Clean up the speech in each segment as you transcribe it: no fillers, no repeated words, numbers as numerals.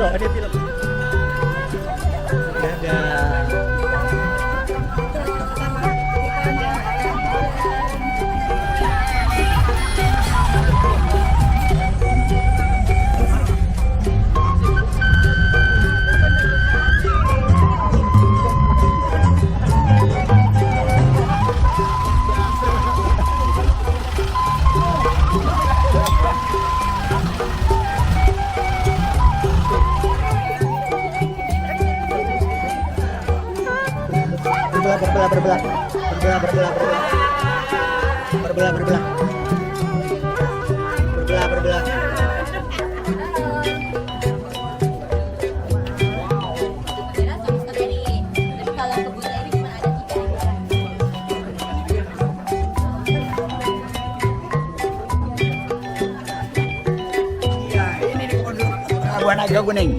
loh, ada film. Dadah. Berbelah. Iya, ini nih warna hijau kuning.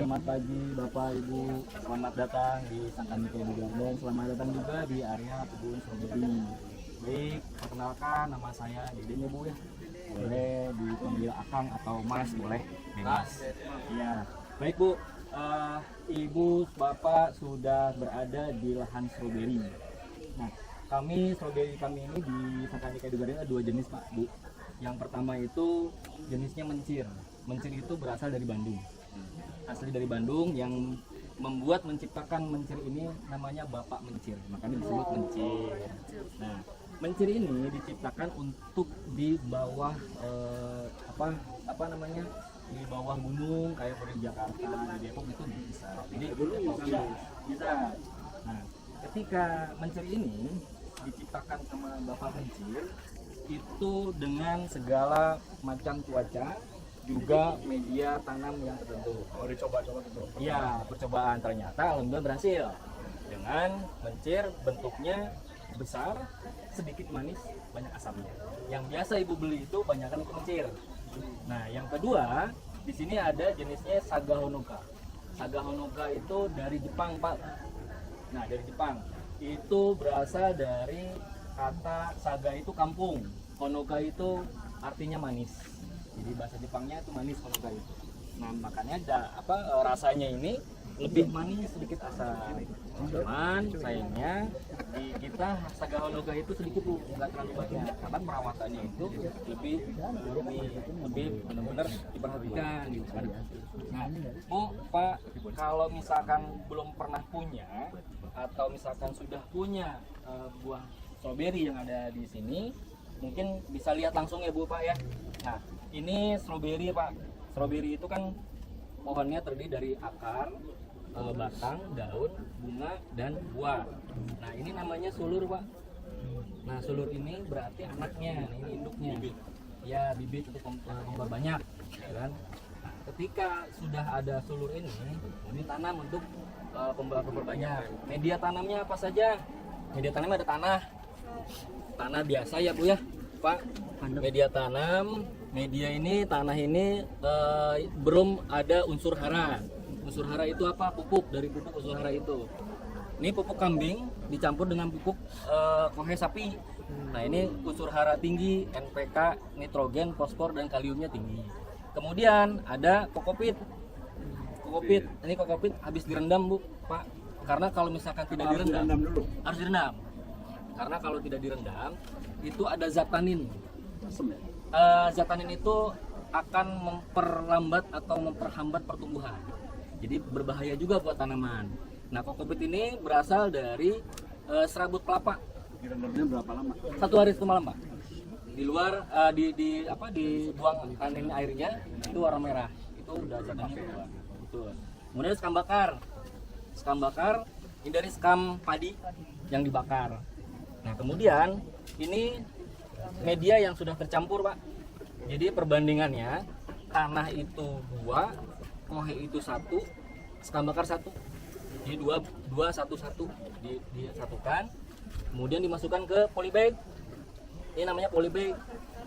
Selamat pagi Bapak Ibu, selamat datang di Sangkanika Edu Garden. Selamat datang juga di area kebun stroberi. Baik, perkenalkan nama saya Deden ya Bu ya. Boleh dipanggil Akang atau Mas, boleh bebas. Iya. Baik Bu, Ibu Bapak sudah berada di lahan stroberi. Nah, stroberi kami ini di Sangkanika Edu Garden ada dua jenis Pak Bu. Yang pertama itu jenisnya mencir. Mencir itu berasal dari Bandung. Asli dari Bandung, yang menciptakan mencir ini namanya Bapak Mencir, makanya disebut mencir. Nah, mencir ini diciptakan untuk di bawah di bawah gunung kayak di Jakarta, di Depok itu bisa. Jadi bisa. Nah, ketika mencir ini diciptakan sama Bapak Mencir itu dengan segala macam cuaca, juga media tanam yang tertentu. Oh, dicoba-coba gitu. Iya, percobaan ternyata alhamdulillah berhasil. Dengan mencir bentuknya besar, sedikit manis, banyak asamnya. Yang biasa Ibu beli itu banyakkan itu mencir. Nah, yang kedua, di sini ada jenisnya Saga Honoka. Saga Honoka itu dari Jepang, Pak. Nah, dari Jepang. Itu berasal dari kata saga itu kampung, Honoka itu artinya manis. Jadi bahasa Jepangnya itu manis Honoka itu. Nah, makanya rasanya ini lebih manis, sedikit asam. Cuman sayangnya di kita Saga Honoka itu sedikit Bu, nggak terlalu banyak. Karena perawatannya itu lebih benar-benar diperhatikan gitu kan. Nah, Bu, Pak, kalau misalkan belum pernah punya atau misalkan sudah punya buah stroberi yang ada di sini, mungkin bisa lihat langsung ya Bu, Pak ya. Nah, ini stroberi Pak. Stroberi itu kan pohonnya terdiri dari akar, batang, daun, bunga, dan buah. Nah, ini namanya sulur Pak. Nah, sulur ini berarti anaknya, ini induknya. Ya, bibit untuk kembar banyak, ya kan? Nah, ketika sudah ada sulur ini tanam untuk kembar banyak. Media tanamnya apa saja? Media tanamnya ada tanah biasa ya Bu ya, Pak. Media tanam. Tanah ini belum ada unsur hara. Unsur hara itu apa? Pupuk, dari pupuk unsur hara itu. Ini pupuk kambing dicampur dengan pupuk kohe sapi. Nah, ini unsur hara tinggi, NPK, nitrogen, fosfor, dan kaliumnya tinggi. Kemudian ada kokopit. Kokopit, ini kokopit habis direndam Bu, Pak. Karena kalau misalkan tidak direndam, harus direndam. Karena kalau tidak direndam, itu ada zat tanin. Zat tanin itu akan memperlambat atau memperhambat pertumbuhan. Jadi berbahaya juga buat tanaman. Nah, kokopit ini berasal dari serabut kelapa. Direndamnya berapa lama? 1 hari 1 malam, Pak. Di luar dibuang tanin airnya itu warna merah. Itu udah zat tanin keluar. Betul. Kemudian sekam bakar. Sekam bakar hindari sekam padi yang dibakar. Nah, kemudian ini media yang sudah tercampur, Pak. Jadi perbandingannya tanah itu 2, kohe itu 1, sekam bakar 1. Jadi 2 1 disatukan, kemudian dimasukkan ke polybag. Ini namanya polybag.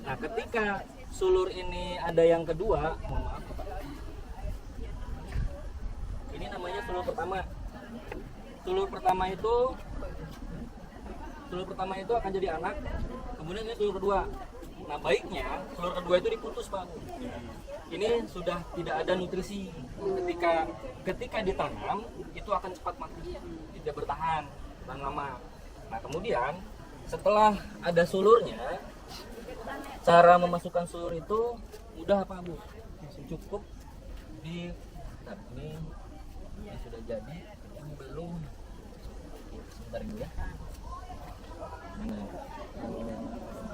Nah, ketika sulur ini ada yang kedua, mohon maaf, Pak. Ini namanya sulur pertama. Sulur pertama itu akan jadi anak. Kemudian ini sulur kedua. Nah, baiknya sulur kedua itu diputus, Pak. Ini sudah tidak ada nutrisi. Ketika ditanam itu akan cepat mati, tidak bertahan lama. Nah, kemudian setelah ada sulurnya, cara memasukkan sulur itu mudah, Pak Bu. Cukup di ini sudah jadi, yang belum. Sebentar Ibu ya.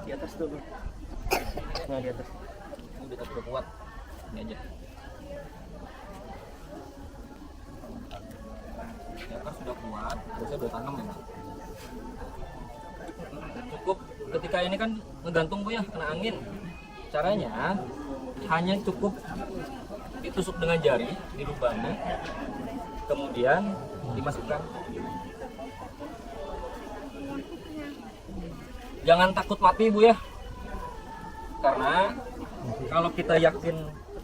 Di atas dulu. Nah, di atas. Ini udah cukup kuat. Ini aja. Di atas sudah kuat, saya udah tanam ya. Cukup ketika ini kan ngegantung Bu ya, kena angin. Caranya hanya cukup ditusuk dengan jari, dilubangi, kemudian dimasukkan. Jangan takut mati Bu ya, karena kalau kita yakin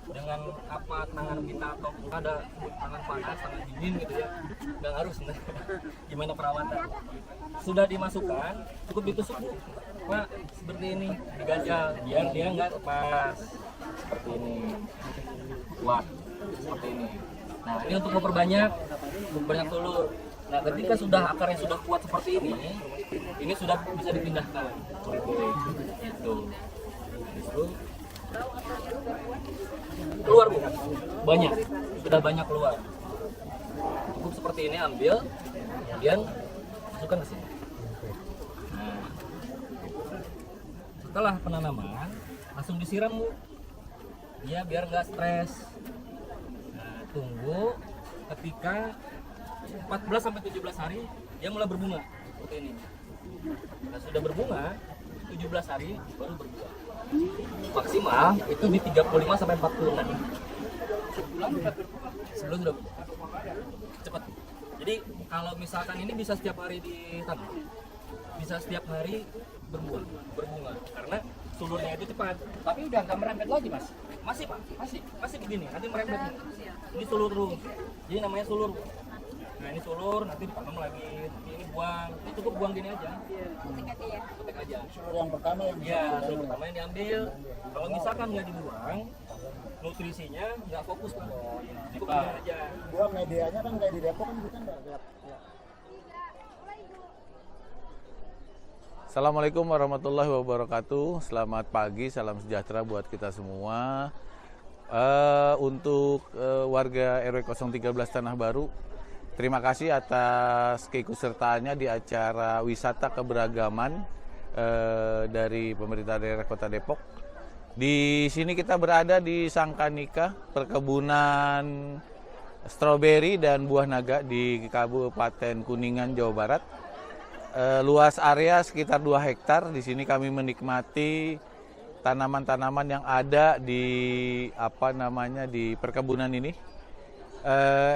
dengan apa tangan kita atau ada tangan panas, tangan dingin gitu ya, nggak harus gimana perawatan. Sudah dimasukkan, cukup ditusuk Bu, Pak, seperti ini, digajal biar dia nggak lepas, seperti ini, kuat, seperti ini. Nah, ini untuk memperbanyak sulur. Nah, ketika sudah akarnya sudah kuat seperti ini sudah bisa dipindahkan. Itu. Keluar Bu, banyak, sudah banyak keluar. Cukup seperti ini, ambil, kemudian masukkan ke sini. Nah, setelah penanaman langsung disiram Bu, ya biar nggak stres. Nah, tunggu ketika 14-17 hari dia mulai berbunga seperti ini. Nah, sudah berbunga 17 hari baru berbuah. Maksimal itu di 35-40 hari. Sebelum sudah cepat. Jadi kalau misalkan ini bisa setiap hari ditanam, bisa setiap hari berbunga karena sulurnya itu cepat. Tapi udah nggak merembet lagi Mas? Masih Pak, masih begini, nanti merembet. Ini sulur terus, jadi namanya sulur. Nah, ini sulur, nanti ditanam lagi, nanti ini buang, ini cukup buang gini aja. Petik aja. Sulur yang pertama yang sulur pertama yang diambil. Kalau misalkan nggak dibuang, nutrisinya nggak fokus Pak. Cukup gini aja. gua medianya kan kayak di Depok kan kita nggak lihat. Assalamualaikum warahmatullahi wabarakatuh. Selamat pagi, salam sejahtera buat kita semua. Untuk warga RW 013 Tanah Baru, terima kasih atas keikutsertaannya di acara wisata keberagaman dari pemerintah daerah Kota Depok. Di sini kita berada di Sangkanika, perkebunan stroberi dan buah naga di Kabupaten Kuningan, Jawa Barat. Luas area sekitar 2 hektar. Di sini kami menikmati tanaman-tanaman yang ada di di perkebunan ini.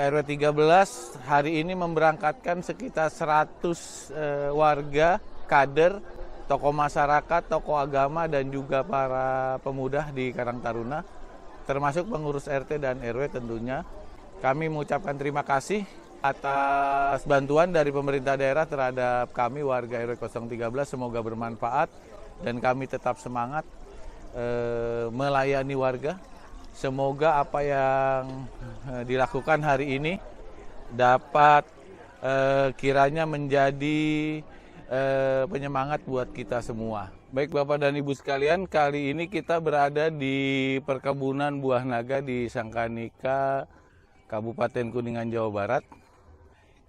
RW 13 hari ini memberangkatkan sekitar 100 warga, kader, tokoh masyarakat, tokoh agama dan juga para pemuda di Karang Taruna, termasuk pengurus RT dan RW tentunya. Kami mengucapkan terima kasih atas bantuan dari pemerintah daerah terhadap kami warga RW 013, semoga bermanfaat dan kami tetap semangat melayani warga Semoga apa yang dilakukan hari ini dapat kiranya menjadi penyemangat buat kita semua. Baik Bapak dan Ibu sekalian, kali ini kita berada di perkebunan buah naga di Sangkanika, Kabupaten Kuningan, Jawa Barat.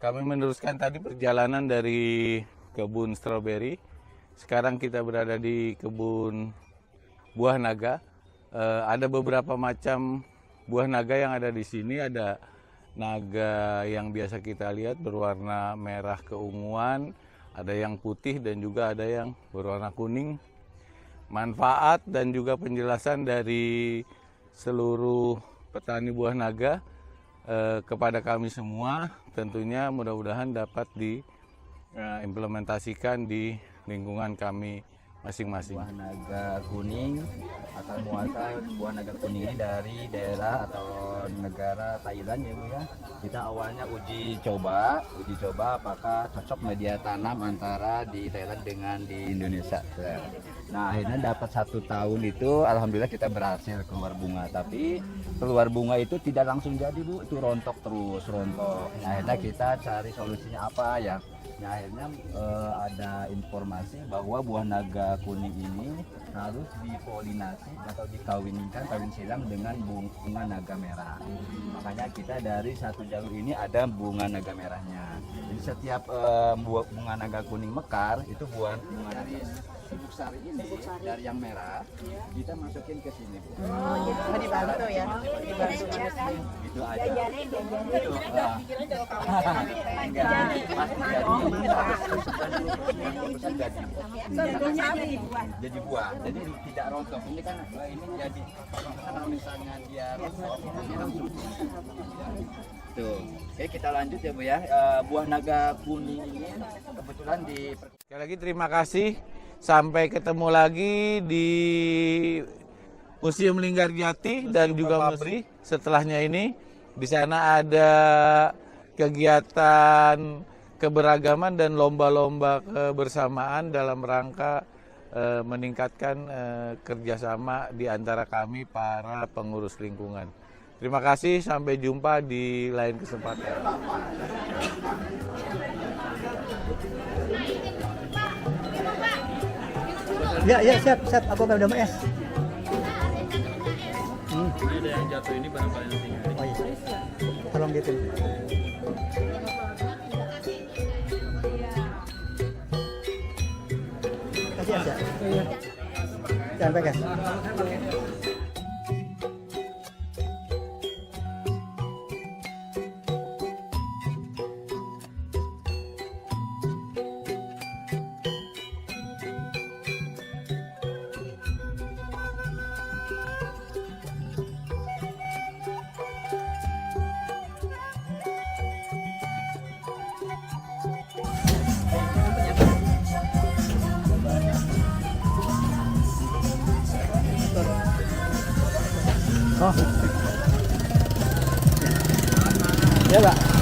Kami meneruskan tadi perjalanan dari kebun stroberi. Sekarang kita berada di kebun buah naga. Ada beberapa macam buah naga yang ada di sini. Ada naga yang biasa kita lihat berwarna merah keunguan, ada yang putih dan juga ada yang berwarna kuning. Manfaat dan juga penjelasan dari seluruh petani buah naga kepada kami semua tentunya mudah-mudahan dapat diimplementasikan di lingkungan kami masing-masing. Buah naga kuning asal muasal buah naga kuning ini dari daerah atau negara Thailand ya Bu ya. Kita awalnya uji coba apakah cocok media tanam antara di Thailand dengan di Indonesia. Nah akhirnya dapat 1 tahun itu alhamdulillah kita berhasil keluar bunga, tapi keluar bunga itu tidak langsung jadi Bu, itu rontok terus rontok. Nah, akhirnya kita cari solusinya apa ya. Nah, akhirnya ada informasi bahwa buah naga kuning ini harus dipolinasi atau kawin silang dengan bunga naga merah. Makanya kita dari satu jalur ini ada bunga naga merahnya. Jadi setiap bunga naga kuning mekar itu bunga dari sibuk sari ini dari yang merah kita masukin ke sini Bu. Oh, jadi dibantu ya. Dibantu manusia. Itu aja. Jadi buah, jadi tidak rontok. Ini kan ini jadi kalau misalnya dia rontok, dia langsung. Tuh, oke kita lanjut ya Bu ya. Buah naga kuning ini kebetulan di. Sekali lagi terima kasih. Sampai ketemu lagi di Museum Linggarjati dan juga Musri. Setelahnya ini di sana ada kegiatan keberagaman dan lomba-lomba kebersamaan dalam rangka meningkatkan kerjasama di antara kami para pengurus lingkungan. Terima kasih, sampai jumpa di lain kesempatan. Ya, siap. Aku udah MS. Ini ada yang jatuh ini barang-barang yang tinggal. Oh iya. Tolong gitu. Kasih aja. Jangan pegang. Oh. Ya, Pak.